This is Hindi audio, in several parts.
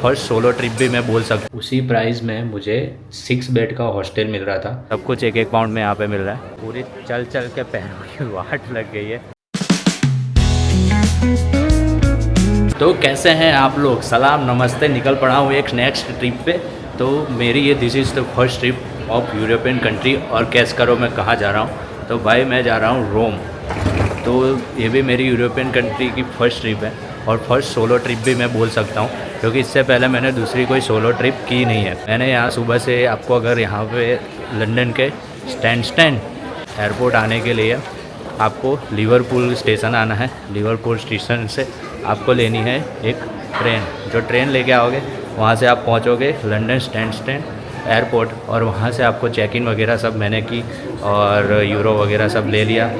फर्स्ट सोलो ट्रिप भी मैं बोल सकता हूँ। उसी प्राइस में मुझे 6 बेड का हॉस्टल मिल रहा था। सब कुछ 1-1 पाउंड में यहाँ पे मिल रहा है। पूरी चल चल के पैरों की वाट लग गई है। तो कैसे हैं आप लोग? सलाम नमस्ते। निकल पड़ा हूँ एक नेक्स्ट ट्रिप पे। तो मेरी ये this is the first trip of European country. और कैस करो मैं कहाँ जा रहा हूँ? तो भाई मैं जा रहा हूँ रोम। तो ये भी मेरी यूरोपियन कंट्री की फ़र्स्ट ट्रिप है और फर्स्ट सोलो ट्रिप भी मैं बोल सकता हूँ, क्योंकि इससे पहले मैंने दूसरी कोई सोलो ट्रिप की नहीं है। मैंने यहाँ सुबह से आपको अगर यहाँ पे लंदन के स्टैंड एयरपोर्ट आने के लिए आपको लिवरपूल स्टेशन आना है। लिवरपूल स्टेशन से आपको लेनी है एक ट्रेन। जो ट्रेन लेके आओगे वहाँ से आप पहुँचोगे लंदन स्टैंड एयरपोर्ट, और वहाँ से आपको चेक इन वगैरह सब मैंने की और यूरो वगैरह सब ले लिया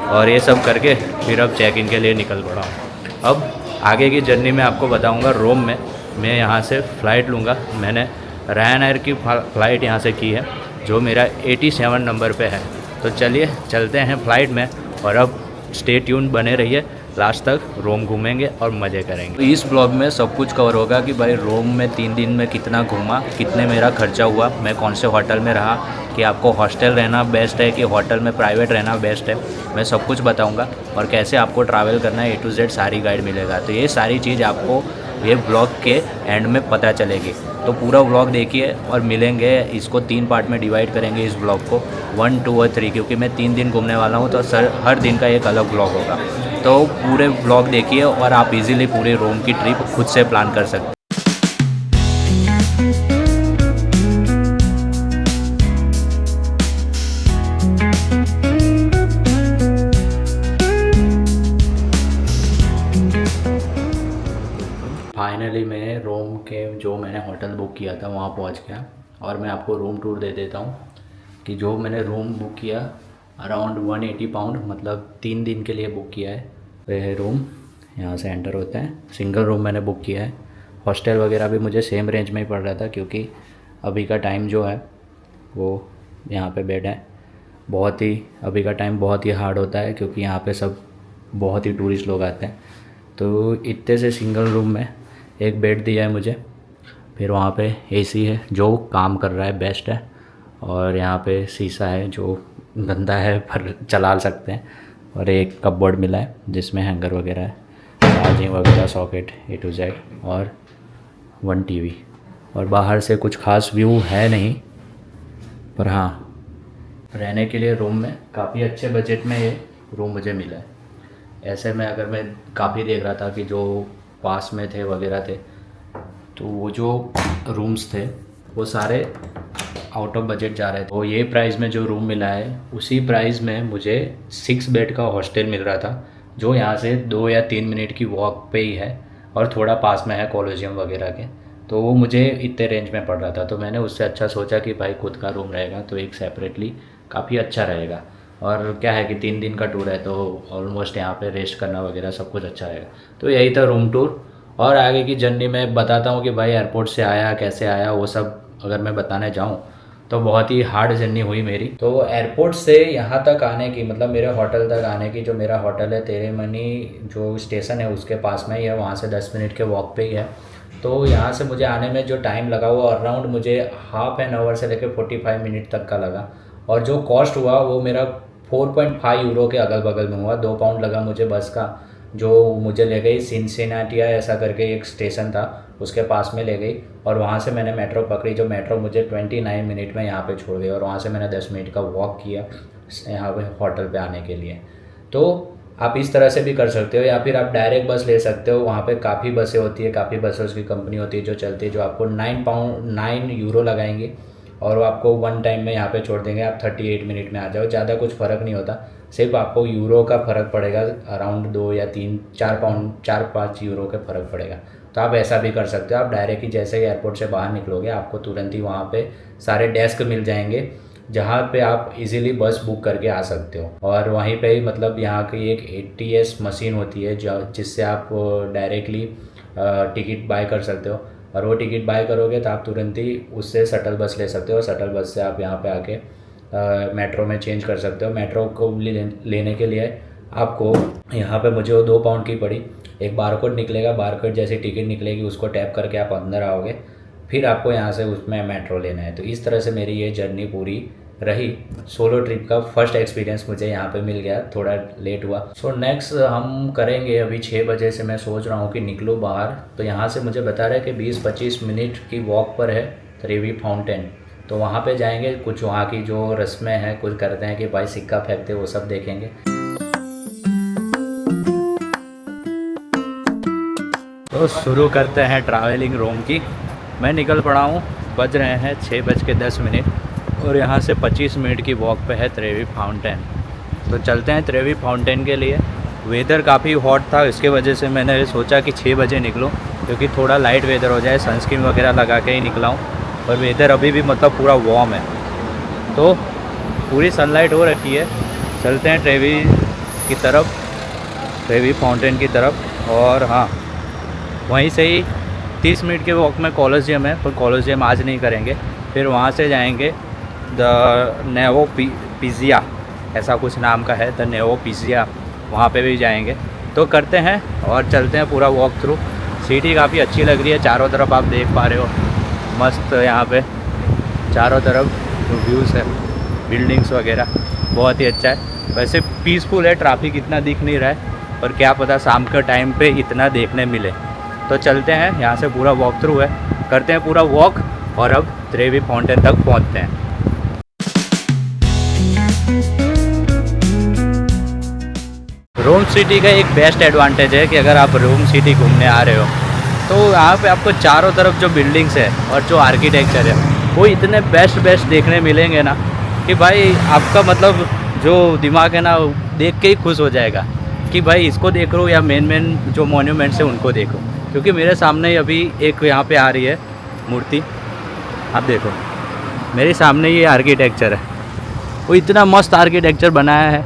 और ये सब करके फिर अब चेक इन के लिए निकल पड़ा हूँ। अब आगे की जर्नी में आपको बताऊँगा। रोम में मैं यहाँ से फ़्लाइट लूँगा। मैंने रायन की फ़्लाइट यहाँ से की है जो मेरा 87 नंबर पे है। तो चलिए चलते हैं फ़्लाइट में और अब स्टे ट्यून बने रहिए, लास्ट तक रोम घूमेंगे और मज़े करेंगे। तो इस ब्लॉग में सब कुछ कवर होगा कि भाई रोम में 3 दिन में कितना घूमा, कितने मेरा खर्चा हुआ, मैं कौन से होटल में रहा, कि आपको हॉस्टल रहना बेस्ट है कि होटल में प्राइवेट रहना बेस्ट है, मैं सब कुछ बताऊंगा। और कैसे आपको ट्रैवल करना है A to Z सारी गाइड मिलेगा। तो ये सारी चीज़ आपको ये ब्लॉग के एंड में पता चलेगी। तो पूरा ब्लॉग देखिए और मिलेंगे। इसको 3 पार्ट में डिवाइड करेंगे इस ब्लॉग को, 1, 2 और 3, क्योंकि मैं 3 दिन घूमने वाला हूँ। तो हर दिन का एक अलग ब्लॉग होगा। तो पूरे ब्लॉग देखिए और आप इजीली पूरे रोम की ट्रिप खुद से प्लान कर सकते हैं। फाइनली मैं रोम के जो मैंने होटल बुक किया था वहाँ पहुँच गया और मैं आपको रूम टूर दे देता हूँ कि जो मैंने रूम बुक किया अराउंड 180 पाउंड, मतलब 3 दिन के लिए बुक किया है। वह है रूम, यहाँ से एंटर होता है। सिंगल रूम मैंने बुक किया है। हॉस्टल वगैरह भी मुझे सेम रेंज में ही पड़ रहा था, क्योंकि अभी का टाइम जो है वो यहाँ पे बेड है बहुत ही, अभी का टाइम बहुत ही हार्ड होता है, क्योंकि यहाँ पे सब बहुत ही टूरिस्ट लोग आते हैं। तो इतने से सिंगल रूम में एक बेड दिया है मुझे। फिर वहाँ पे AC है जो काम कर रहा है, बेस्ट है। और यहाँ पे शीशा है जो गंदा है पर चला सकते हैं। और एक कपबोर्ड मिला है जिसमें हैंगर वगैरह है, चार्जिंग वगैरह, सॉकेट A to Z और 1 TV। और बाहर से कुछ खास व्यू है नहीं, पर हाँ रहने के लिए रूम में काफ़ी अच्छे बजट में ये रूम मुझे मिला है। ऐसे में अगर मैं काफ़ी देख रहा था कि जो पास में थे वगैरह थे, तो वो जो रूम्स थे वो सारे आउट ऑफ बजट जा रहे थे। तो ये प्राइस में जो रूम मिला है उसी प्राइस में मुझे 6 बेड का हॉस्टल मिल रहा था, जो यहाँ से 2 या 3 मिनट की वॉक पे ही है और थोड़ा पास में है कॉलोजियम वगैरह के। तो वो मुझे इतने रेंज में पड़ रहा था। तो मैंने उससे अच्छा सोचा कि भाई खुद का रूम रहेगा तो एक सेपरेटली काफ़ी अच्छा रहेगा। और क्या है कि 3 दिन का टूर है तो ऑलमोस्ट यहाँ पे रेस्ट करना वगैरह सब कुछ अच्छा रहेगा। तो यही था रूम टूर। और आगे की जर्नी में बताता हूँ कि भाई एयरपोर्ट से आया कैसे आया, वो सब अगर मैं बताने जाऊँ तो बहुत ही हार्ड जर्नी हुई मेरी। तो एयरपोर्ट से यहाँ तक आने की, मतलब मेरे होटल तक आने की, जो मेरा होटल है तेरेमनी जो स्टेशन है उसके पास में ही है, वहाँ से 10 मिनट के वॉक पे ही है। तो यहाँ से मुझे आने में जो टाइम लगा वो अराउंड मुझे हाफ एन आवर से लेकर 45 मिनट तक का लगा। और जो कॉस्ट हुआ वो मेरा 4.5 यूरो के अगल बगल में हुआ। 2 पाउंड लगा मुझे बस का, जो मुझे ले गई सिनसिनाटिया ऐसा करके एक स्टेशन था उसके पास में ले गई। और वहाँ से मैंने मेट्रो पकड़ी, जो मेट्रो मुझे 29 मिनट में यहाँ पे छोड़ गई। और वहाँ से मैंने 10 मिनट का वॉक किया यहाँ पे होटल पे आने के लिए। तो आप इस तरह से भी कर सकते हो, या फिर आप डायरेक्ट बस ले सकते हो। वहाँ पे काफ़ी बसें होती है, काफ़ी बसें की कंपनी होती है जो चलती है, जो आपको 9 यूरो लगाएंगे और वो आपको 1 टाइम में यहाँ पे छोड़ देंगे। आप 38 मिनट में आ जाओ। ज़्यादा कुछ फ़र्क नहीं होता, सिर्फ आपको यूरो का फ़र्क पड़ेगा अराउंड 2 या 3, 4-5 यूरो का फ़र्क पड़ेगा। तो आप ऐसा भी कर सकते हो। आप डायरेक्ट ही जैसे ही एयरपोर्ट से बाहर निकलोगे आपको तुरंत ही वहाँ पे सारे डेस्क मिल जाएंगे जहाँ पे आप इजीली बस बुक करके आ सकते हो। और वहीं पे ही मतलब यहाँ की एक ATS मशीन होती है जिससे आप डायरेक्टली टिकट बाय कर सकते हो। और वो टिकट बाय करोगे तो आप तुरंत ही उससे शटल बस ले सकते हो। शटल बस से आप यहाँ पे आके मेट्रो में चेंज कर सकते हो। मेट्रो को लेने के लिए आपको यहाँ पे मुझे वो 2 पाउंड की पड़ी। एक बारकोड निकलेगा, बारकोड जैसी टिकट निकलेगी उसको टैप करके आप अंदर आओगे, फिर आपको यहाँ से उसमें मेट्रो लेना है। तो इस तरह से मेरी ये जर्नी पूरी रही। सोलो ट्रिप का फर्स्ट एक्सपीरियंस मुझे यहाँ पे मिल गया, थोड़ा लेट हुआ। सो नेक्स्ट हम करेंगे अभी 6 बजे से मैं सोच रहा हूँ कि निकलूँ बाहर। तो यहाँ से मुझे बता रहा है कि 20-25 मिनट की वॉक पर है त्रिवेणी फाउंटेन। तो वहाँ पे जाएंगे, कुछ वहाँ की जो रस्में हैं कुछ करते हैं कि भाई सिक्का फेंकते वो सब देखेंगे। तो शुरू करते हैं ट्रैवलिंग रोम की। मैं निकल पड़ा हूँ, बज रहे हैं 6:10 और यहाँ से 25 मिनट की वॉक पे है त्रिवेणी फाउंटेन। तो चलते हैं त्रिवेणी फाउंटेन के लिए। वेदर काफ़ी हॉट था, इसके वजह से मैंने सोचा कि 6 बजे निकलूँ क्योंकि थोड़ा लाइट वेदर हो जाए। सनस्क्रीन वगैरह लगा के ही निकला हूँ, और वेदर अभी भी मतलब पूरा वार्म है, तो पूरी सनलाइट हो रखी है। चलते हैं त्रिवेणी की तरफ, त्रिवेणी फाउंटेन की तरफ। और हाँ, वहीं से ही 30 मिनट के वॉक में कॉलोसियम है, पर कॉलोसियम आज नहीं करेंगे। फिर वहाँ से जाएंगे द नेवो पिज़िया, ऐसा कुछ नाम का है, द नेवो पिज़िया, वहाँ पे भी जाएंगे। तो करते हैं और चलते हैं पूरा वॉक थ्रू। सिटी काफ़ी अच्छी लग रही है, चारों तरफ आप देख पा रहे हो, मस्त यहाँ पे चारों तरफ व्यूज़ है, बिल्डिंग्स वगैरह, बहुत ही अच्छा है। वैसे पीसफुल है, ट्रैफिक इतना दिख नहीं रहा है, पर क्या पता शाम के टाइम पे इतना देखने मिले। तो चलते हैं, यहाँ से पूरा वॉक थ्रू है, करते हैं पूरा वॉक और अब त्रिवेणी फाउंटेन तक पहुँचते हैं। रोम सिटी का एक बेस्ट एडवांटेज है कि अगर आप रोम सिटी घूमने आ रहे हो तो यहाँ पे आपको चारों तरफ जो बिल्डिंग्स है और जो आर्किटेक्चर है वो इतने बेस्ट देखने मिलेंगे ना कि भाई आपका मतलब जो दिमाग है ना देख के ही खुश हो जाएगा कि भाई इसको देख लो या मेन जो मॉन्यूमेंट्स है उनको देखो। क्योंकि मेरे सामने अभी एक यहाँ पे आ रही है मूर्ति, आप देखो मेरे सामने ये आर्किटेक्चर है, वो इतना मस्त आर्किटेक्चर बनाया है,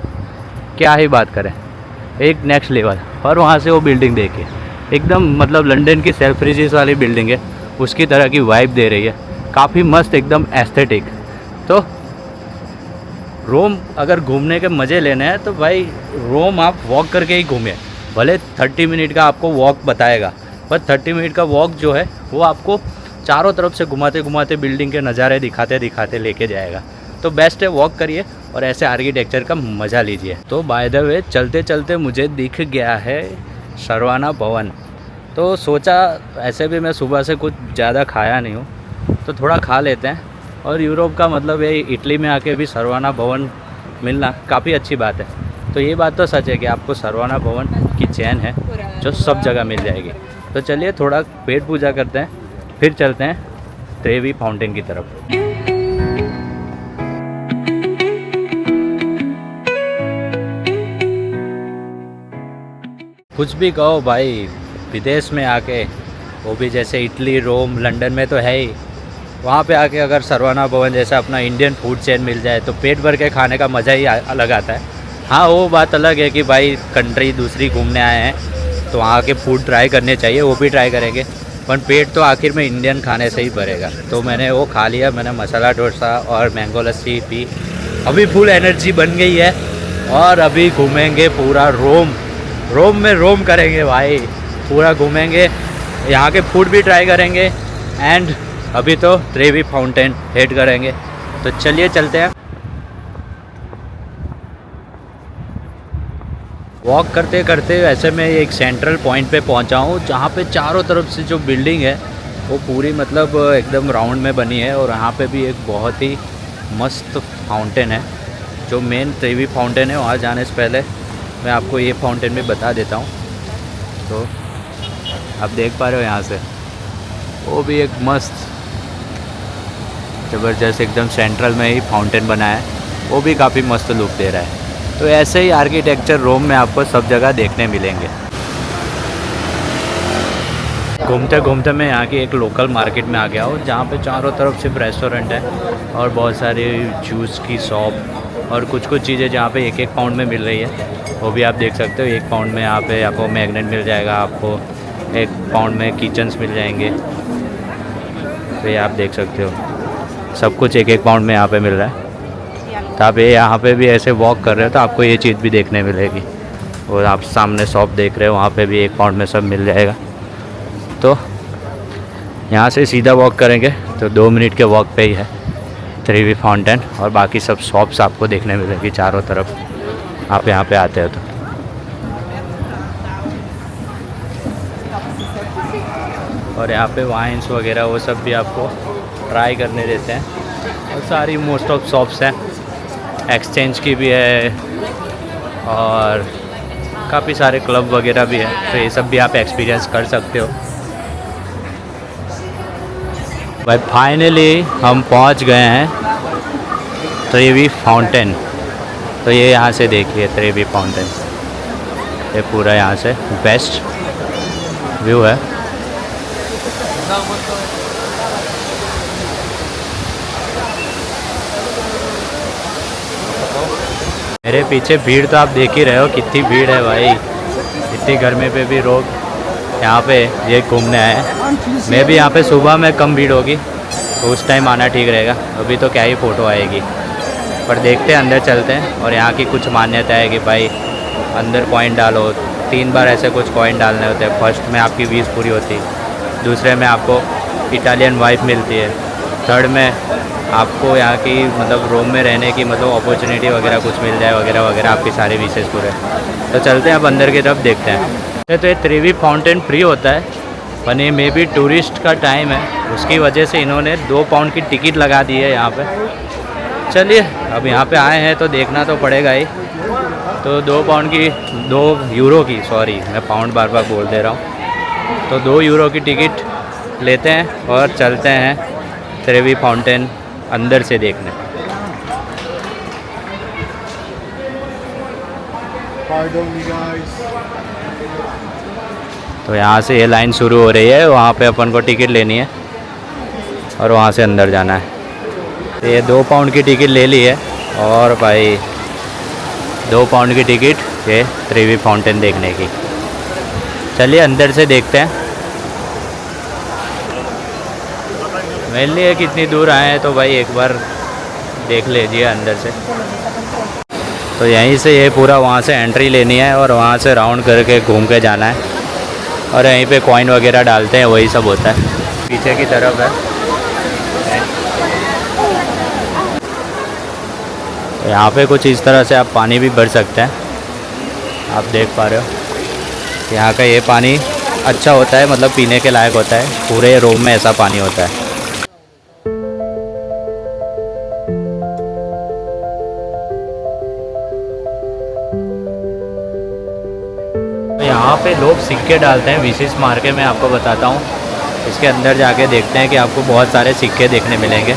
क्या ही बात करें, एक नेक्स्ट लेवल। और वहाँ से वो बिल्डिंग देखिए, एकदम मतलब लंदन की सेल्फ्रिजेस वाली बिल्डिंग है, उसकी तरह की वाइब दे रही है, काफ़ी मस्त एकदम एस्थेटिक। तो रोम अगर घूमने के मज़े लेने हैं तो भाई रोम आप वॉक करके ही घूमें। भले 30 मिनट का आपको वॉक बताएगा, पर 30 मिनट का वॉक जो है वो आपको चारों तरफ से घुमाते घुमाते बिल्डिंग के नज़ारे दिखाते दिखाते लेके जाएगा। तो बेस्ट है, वॉक करिए और ऐसे आर्किटेक्चर का मज़ा लीजिए। तो बाय द वे चलते चलते मुझे दिख गया है सरवाना भवन। तो सोचा ऐसे भी मैं सुबह से कुछ ज़्यादा खाया नहीं हूँ, तो थोड़ा खा लेते हैं। और यूरोप का मतलब ये इटली में आके भी सरवाना भवन मिलना काफ़ी अच्छी बात है। तो ये बात तो सच है कि आपको सरवाना भवन की चैन है जो सब जगह मिल जाएगी। तो चलिए थोड़ा पेट पूजा करते हैं, फिर चलते हैं त्रिवेणी फाउंटेन की तरफ। कुछ भी कहो भाई, विदेश में आके, वो भी जैसे इटली, रोम, लंदन में तो है ही, वहाँ पे आके अगर सरवाना भवन जैसा अपना इंडियन फूड चेन मिल जाए तो पेट भर के खाने का मज़ा ही अलग आता है। हाँ, वो बात अलग है कि भाई कंट्री दूसरी घूमने आए हैं तो वहाँ के फूड ट्राई करने चाहिए, वो भी ट्राई करेंगे, पर पेट तो आखिर में इंडियन खाने से ही भरेगा। तो मैंने वो खा लिया, मैंने मसाला डोसा और मैंगो लस्सी पी, अभी फुल एनर्जी बन गई है और अभी घूमेंगे पूरा रोम। रोम में रोम करेंगे भाई, पूरा घूमेंगे, यहाँ के फूड भी ट्राई करेंगे एंड अभी तो त्रिवेणी फाउंटेन हेड करेंगे। तो चलिए चलते हैं। वॉक करते करते ऐसे मैं एक सेंट्रल पॉइंट पे पहुंचा हूँ जहाँ पे चारों तरफ से जो बिल्डिंग है वो पूरी मतलब एकदम राउंड में बनी है, और यहाँ पे भी एक बहुत ही मस्त फाउंटेन है जो मेन त्रिवेणी फाउंटेन है। वहाँ जाने से पहले मैं आपको ये फाउंटेन भी बता देता हूँ। तो आप देख पा रहे हो यहाँ से, वो भी एक मस्त ज़बरदस्त एकदम सेंट्रल में ही फाउंटेन बनाया है, वो भी काफ़ी मस्त लुक दे रहा है। तो ऐसे ही आर्किटेक्चर रोम में आपको सब जगह देखने मिलेंगे। घूमते घूमते मैं यहाँ की एक लोकल मार्केट में आ गया हूँ जहाँ पे चारों तरफ सिर्फ रेस्टोरेंट है और बहुत सारी जूस की शॉप और कुछ चीज़ें जहाँ पे 1-1 पाउंड में मिल रही है, वो भी आप देख सकते हो। 1 पाउंड में यहाँ पे आपको मैग्नेट मिल जाएगा, आपको 1 पाउंड में किचन्स मिल जाएंगे। तो ये आप देख सकते हो, सब कुछ 1-1 पाउंड में यहाँ पे मिल रहा है। तो आप यहाँ पे भी ऐसे वॉक कर रहे हो तो आपको ये चीज़ भी देखने मिलेगी। और आप सामने शॉप देख रहे हो, वहाँ पे भी 1 पाउंड में सब मिल जाएगा। तो यहाँ से सीधा वॉक करेंगे तो 2 मिनट के वॉक पे ही है त्रिवी फाउंटेन, और बाकी सब शॉप्स आपको देखने मिलेगी चारों तरफ आप यहाँ पे आते हो तो। और यहाँ पे वाइन्स वगैरह वो सब भी आपको ट्राई करने देते हैं, और सारी मोस्ट ऑफ शॉप्स हैं, एक्सचेंज की भी है और काफ़ी सारे क्लब वगैरह भी है, तो ये सब भी आप एक्सपीरियंस कर सकते हो। भाई फाइनली हम पहुंच गए हैं त्रिवी फाउंटेन। तो ये यहाँ से देखिए त्रिवी फाउंटेन, ये पूरा यहाँ से बेस्ट व्यू है। मेरे पीछे भीड़ तो आप देख ही रहे हो कितनी भीड़ है भाई, इतनी गर्मी पे भी लोग यहाँ पे ये घूमने आए हैं। मैं भी यहाँ पे सुबह में कम भीड़ होगी तो उस टाइम आना ठीक रहेगा, अभी तो क्या ही फ़ोटो आएगी। पर देखते हैं, अंदर चलते हैं। और यहाँ की कुछ मान्यता है कि भाई अंदर कॉइन डालो, 3 बार ऐसे कुछ कॉइन डालने होते हैं। फर्स्ट में आपकी 20 पूरी होती है, दूसरे में आपको इटालियन वाइफ मिलती है, थर्ड में आपको यहाँ की मतलब रोम में रहने की मतलब अपॉर्चुनिटी वगैरह कुछ मिल जाए वगैरह वगैरह, आपकी सारी विशेष पूरे। तो चलते हैं अब अंदर की तरफ, देखते हैं। तो ये त्रिवी फाउंटेन फ्री होता है, पर ये मे बी टूरिस्ट का टाइम है, उसकी वजह से इन्होंने 2 पाउंड की टिकट लगा दी है यहाँ पे। चलिए अब यहाँ पे आए हैं तो देखना तो पड़ेगा ही। तो 2 पाउंड की 2 यूरो की, सॉरी मैं पाउंड बार बार बोल दे रहा हूँ, तो 2 यूरो की टिकट लेते हैं और चलते हैं त्रिवी फाउंटेन अंदर से देखने। तो यहाँ से ये लाइन शुरू हो रही है, वहाँ पे अपन को टिकट लेनी है और वहाँ से अंदर जाना है। तो ये 2 पाउंड की टिकट ले ली है, और भाई 2 पाउंड की टिकट ये त्रिवी फाउंटेन देखने की। चलिए अंदर से देखते हैं। मेनली है कितनी दूर आए हैं, तो भाई एक बार देख लीजिए अंदर से। तो यहीं से ये पूरा वहाँ से एंट्री लेनी है और वहाँ से राउंड करके घूम के जाना है, और यहीं पे कॉइन वगैरह डालते हैं, वही सब होता है। पीछे की तरफ है, तो यहाँ पे कुछ इस तरह से आप पानी भी भर सकते हैं। आप देख पा रहे हो यहाँ का ये पानी अच्छा होता है, मतलब पीने के लायक होता है। पूरे रोम में ऐसा पानी होता है। यहाँ पे लोग सिक्के डालते हैं, विशेष मार के मैं आपको बताता हूँ। इसके अंदर जाके देखते हैं कि आपको बहुत सारे सिक्के देखने मिलेंगे।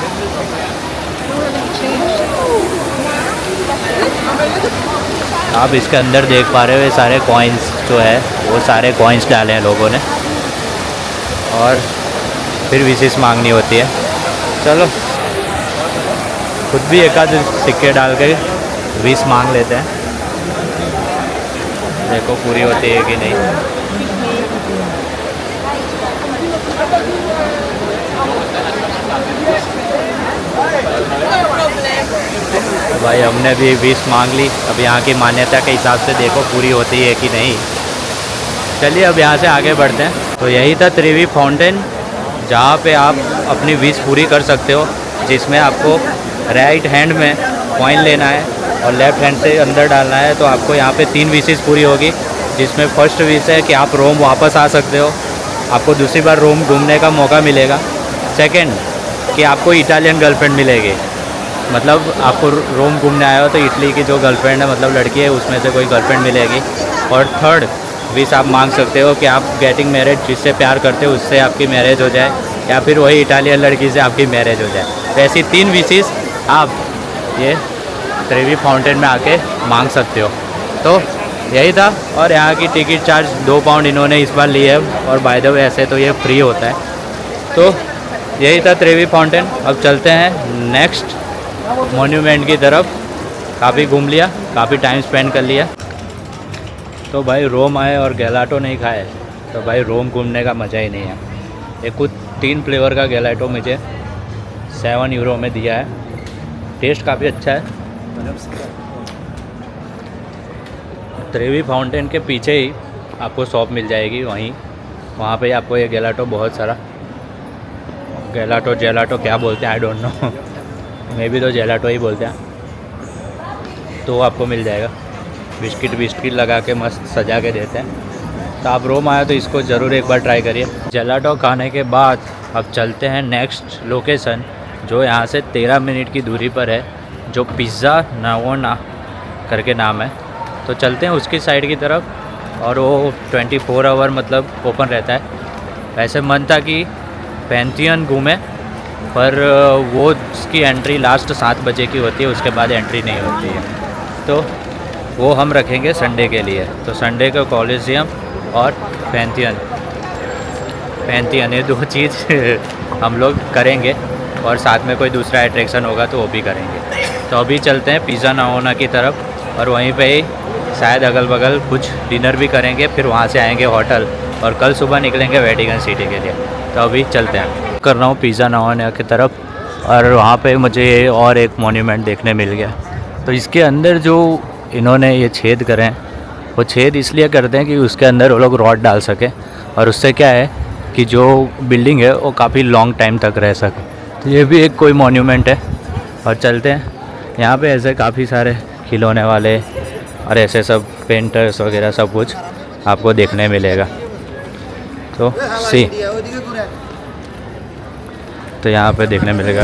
आप इसके अंदर देख पा रहे हो ये सारे कॉइन्स जो है, वो सारे कॉइन्स डाले हैं लोगों ने, और फिर विशेष मांगनी होती है। चलो खुद भी एक आध सिक्के डाल के विश मांग लेते हैं, देखो पूरी होती है कि नहीं। भाई हमने भी 20 मांग ली, अब यहाँ की मान्यता के हिसाब से देखो पूरी होती है कि नहीं। चलिए अब यहाँ से आगे बढ़ते हैं। तो यही था त्रिवी फाउंटेन, जहाँ पे आप अपनी विश पूरी कर सकते हो, जिसमें आपको राइट हैंड में कॉइन लेना है और लेफ़्ट हैंड से अंदर डालना है। तो आपको यहाँ पे 3 विशेस पूरी होगी, जिसमें फर्स्ट विश है कि आप रोम वापस आ सकते हो, आपको दूसरी बार रोम घूमने का मौका मिलेगा। सेकंड कि आपको इटालियन गर्लफ्रेंड मिलेगी, मतलब आपको रोम घूमने आए हो तो इटली की जो गर्लफ्रेंड है, मतलब लड़की है, उसमें से कोई गर्लफ्रेंड मिलेगी। और थर्ड विश आप मांग सकते हो कि आप गेटिंग मैरिड, जिससे प्यार करते हो उससे आपकी मैरिज हो जाए, या फिर वही इटालियन लड़की से आपकी मैरिज हो जाए। तो ऐसी 3 विशेस आप ये त्रिवी फाउंटेन में आके मांग सकते हो। तो यही था, और यहाँ की टिकट चार्ज 2 पाउंड इन्होंने इस बार लिए है, और बाय द वे ऐसे तो ये फ्री होता है। तो यही था त्रिवी फाउंटेन। अब चलते हैं नेक्स्ट मॉन्यूमेंट की तरफ। काफ़ी घूम लिया, काफ़ी टाइम स्पेंड कर लिया। तो भाई रोम आए और गैलाटो नहीं खाए तो भाई रोम घूमने का मज़ा ही नहीं है। ये कुछ 3 फ्लेवर का गैलाटो मुझे 7 यूरो में दिया है। टेस्ट काफ़ी अच्छा है। त्रिवी फाउंटेन के पीछे ही आपको शॉप मिल जाएगी, वहाँ पे आपको ये गेलाटो, बहुत सारा गेलाटो जेलाटो क्या बोलते हैं आई डोंट नो, मे भी तो जेलाटो ही बोलते हैं, तो आपको मिल जाएगा। बिस्किट लगा के मस्त सजा के देते हैं। तो आप रोम आए तो इसको ज़रूर एक बार ट्राई करिए। जेलाटो खाने के बाद अब चलते हैं नेक्स्ट लोकेशन, जो यहाँ से 13 मिनट की दूरी पर है, जो पिज़्ज़ा नावोना करके नाम है। तो चलते हैं उसकी साइड की तरफ, और वो 24 आवर मतलब ओपन रहता है। वैसे मन था कि पैंथियन घूमें, पर वो उसकी एंट्री लास्ट 7 बजे की होती है, उसके बाद एंट्री नहीं होती है, तो वो हम रखेंगे संडे के लिए। तो संडे को कॉलिजियम और पैंथियन ये 2 चीज़ हम लोग करेंगे, और साथ में कोई दूसरा अट्रैक्शन होगा तो वो भी करेंगे। तो अभी चलते हैं पिज़्ज़ा नावोना की तरफ, और वहीं पे ही शायद अगल बगल कुछ डिनर भी करेंगे, फिर वहाँ से आएंगे होटल, और कल सुबह निकलेंगे वेटिकन सिटी के लिए। तो अभी चलते हैं, कर रहा हूँ पिज़्ज़ा नावोना की तरफ, और वहाँ पे मुझे और एक मोन्यूमेंट देखने मिल गया। तो इसके अंदर जो इन्होंने ये छेद करे हैं, वो छेद इसलिए करते हैं कि उसके अंदर वो लोग रॉड डाल सकें, और उससे क्या है कि जो बिल्डिंग है वो काफ़ी लॉन्ग टाइम तक रह सके। तो ये भी एक कोई मोन्यूमेंट है। और चलते हैं, यहाँ पे ऐसे काफ़ी सारे खिलौने वाले और ऐसे सब पेंटर्स वगैरह सब कुछ आपको देखने मिलेगा। तो तो यहाँ पे देखने मिलेगा।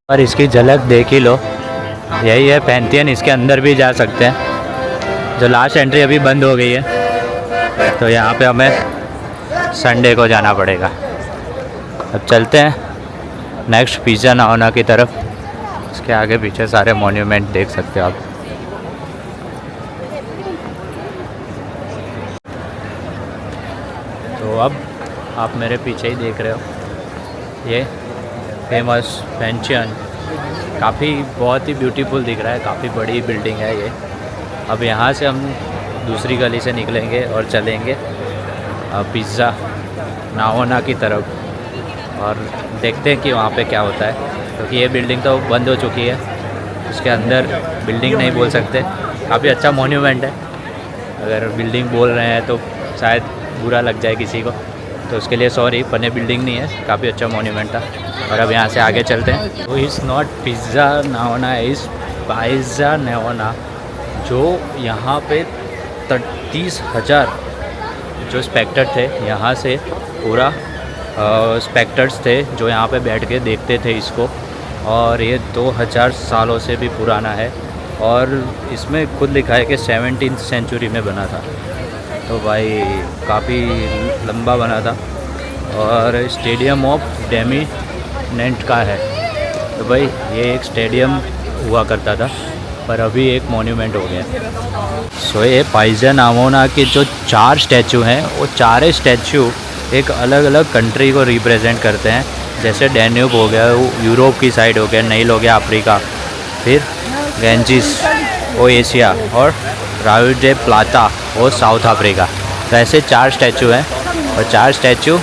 और इसकी झलक देख ही लो, यही है पैंथियन, इसके अंदर भी जा सकते हैं। जो लास्ट एंट्री अभी बंद हो गई है, तो यहाँ पे हमें संडे को जाना पड़ेगा। अब चलते हैं नेक्स्ट पिज़्ज़ा नावोना की तरफ। इसके आगे पीछे सारे मॉन्यूमेंट देख सकते हो आप। तो अब आप मेरे पीछे ही देख रहे हो, ये फेमस पैंथियन काफ़ी बहुत ही ब्यूटीफुल दिख रहा है, काफ़ी बड़ी बिल्डिंग है ये। अब यहाँ से हम दूसरी गली से निकलेंगे और चलेंगे पिज़्ज़ा नावोना की तरफ, और देखते हैं कि वहाँ पे क्या होता है, क्योंकि ये बिल्डिंग तो बंद हो चुकी है। उसके अंदर बिल्डिंग नहीं बोल सकते, काफ़ी अच्छा मॉन्यूमेंट है। अगर बिल्डिंग बोल रहे हैं तो शायद बुरा लग जाए किसी को, तो उसके लिए सॉरी, पर ये बिल्डिंग नहीं है, काफ़ी अच्छा मॉन्यूमेंट था। और अब यहाँ से आगे चलते हैं। तो is not pizza Navona, is pizza Navona, जो यहाँ पे 30,000 जो स्पेक्टर थे, यहाँ से पूरा स्पेक्टर्स थे जो यहाँ पे बैठ के देखते थे इसको, और ये 2000 सालों से भी पुराना है, और इसमें खुद लिखा है कि 17th सेंचुरी में बना था। तो भाई काफ़ी लंबा बना था, और स्टेडियम ऑफ डेमिनेंट का है। तो भाई ये एक स्टेडियम हुआ करता था, पर अभी एक मॉन्यूमेंट हो गया। सो ये पिज़्ज़ा नावोना के जो 4 स्टैचू हैं, वो 4 स्टैचू एक अलग अलग कंट्री को रिप्रेजेंट करते हैं। जैसे डैन्यूब हो गया, यूरोप की साइड हो गया, नाइल हो गया अफ्रीका, फिर गेंजिस वो एशिया, और राउ डे प्लाटा वो साउथ अफ्रीका। तो ऐसे 4 स्टैचू हैं, और 4 स्टैचू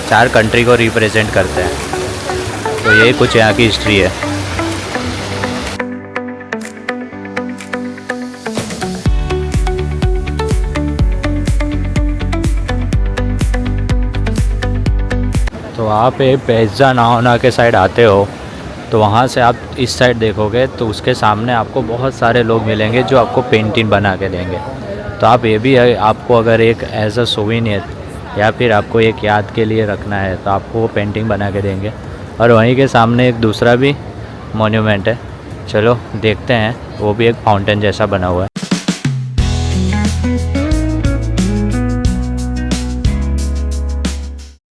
4 कंट्री को रिप्रेजेंट करते हैं। तो यही कुछ यहाँ की हिस्ट्री है। तो आप पिज़्ज़ा नावोना के साइड आते हो, तो वहाँ से आप इस साइड देखोगे तो उसके सामने आपको बहुत सारे लोग मिलेंगे जो आपको पेंटिंग बना के देंगे। तो आप ये भी आपको अगर एक एज अ सोवेनियर या फिर आपको एक याद के लिए रखना है, तो आपको वो पेंटिंग बना के देंगे। और वहीं के सामने एक दूसरा भी मॉन्यूमेंट है, चलो देखते हैं, वो भी एक फाउंटेन जैसा बना हुआ है।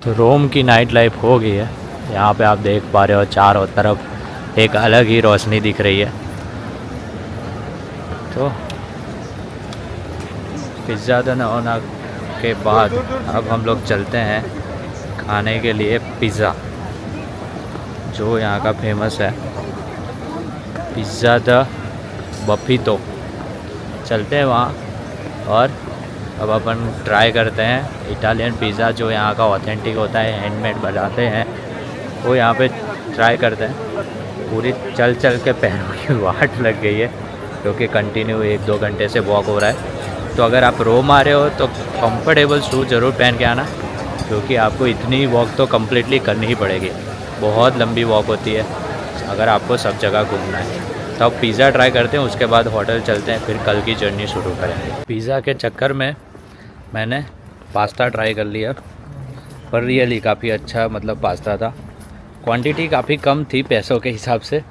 तो रोम की नाइट लाइफ हो गई है। यहाँ पे आप देख पा रहे हो चारों तरफ एक अलग ही रोशनी दिख रही है। तो पिज़्ज़ा नावोना के बाद अब हम लोग चलते हैं खाने के लिए पिज़्ज़ा, जो यहाँ का फेमस है, पिज़्ज़ा द बफितो। चलते हैं वहाँ, और अब अपन ट्राई करते हैं इटालियन पिज़्ज़ा, जो यहाँ का ऑथेंटिक होता है, हैंडमेड बनाते हैं, वो यहाँ पे ट्राई करते हैं। पूरी चल चल के पैरों की वाट लग गई है क्योंकि कंटिन्यू 1-2 घंटे से वॉक हो रहा है। तो अगर आप रोम आ रहे हो तो कंफर्टेबल शूज़ ज़रूर पहन के आना, क्योंकि आपको इतनी वॉक तो कम्प्लीटली करनी ही पड़ेगी। बहुत लंबी वॉक होती है अगर आपको सब जगह घूमना है। तो अब पिज़्ज़ा ट्राई करते हैं, उसके बाद होटल चलते हैं, फिर कल की जर्नी शुरू करेंगे। पिज़्ज़ा के चक्कर में मैंने पास्ता ट्राई कर लिया, पर रियली काफ़ी अच्छा मतलब पास्ता था। क्वांटिटी काफ़ी कम थी पैसों के हिसाब से,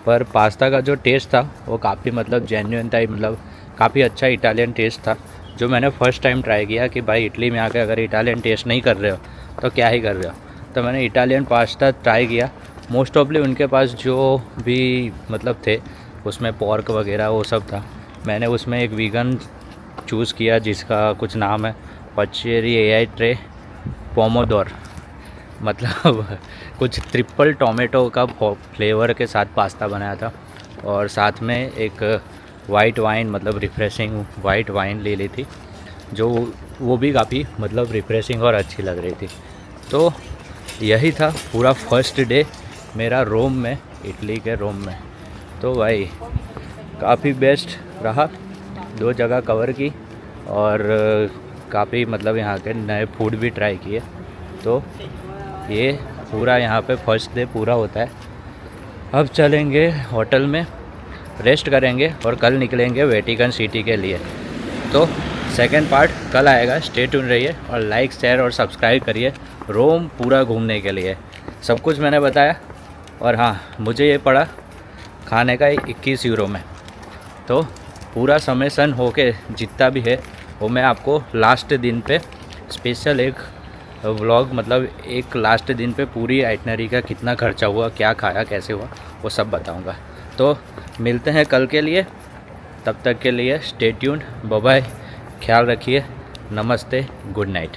पर पास्ता का जो टेस्ट था वो काफ़ी मतलब जेन्युइन था, मतलब काफ़ी अच्छा इटालियन टेस्ट था। जो मैंने फ़र्स्ट टाइम ट्राई किया कि भाई इटली में आकर अगर इटालियन टेस्ट नहीं कर रहे हो तो क्या ही कर रहे हो। तो मैंने इटालियन पास्ता ट्राई किया। मोस्ट ऑफली उनके पास जो भी मतलब थे उसमें पोर्क वगैरह वो सब था। मैंने उसमें एक वीगन चूज़ किया जिसका कुछ नाम है पचेरी एआई ट्रे पोमोडोर, मतलब कुछ ट्रिपल टोमेटो का फ्लेवर के साथ पास्ता बनाया था। और साथ में एक वाइट वाइन मतलब रिफ़्रेशिंग वाइट वाइन ले ली थी, जो वो भी काफ़ी मतलब रिफ़्रेशिंग और अच्छी लग रही थी। तो यही था पूरा फर्स्ट डे मेरा रोम में, इटली के रोम में। तो भाई काफ़ी बेस्ट रहा, 2 जगह कवर की और काफ़ी मतलब यहाँ के नए फूड भी ट्राई किए। तो ये पूरा यहाँ पे फर्स्ट डे पूरा होता है। अब चलेंगे होटल में, रेस्ट करेंगे और कल निकलेंगे वेटिकन सिटी के लिए। तो सेकंड पार्ट कल आएगा, स्टे ट्यून रहिए और लाइक शेयर और सब्सक्राइब करिए रोम पूरा घूमने के लिए। सब कुछ मैंने बताया। और हाँ, मुझे ये पड़ा खाने का 21 यूरो में। तो पूरा समेसन होके जितना भी है वो मैं आपको लास्ट दिन पे स्पेशल एक व्लॉग मतलब एक लास्ट दिन पे पूरी आइटनरी का कितना खर्चा हुआ, क्या खाया, कैसे हुआ, वो सब बताऊंगा। तो मिलते हैं कल के लिए, तब तक के लिए स्टे ट्यून्ड, बाय बाय, ख्याल रखिए, नमस्ते, गुड नाइट।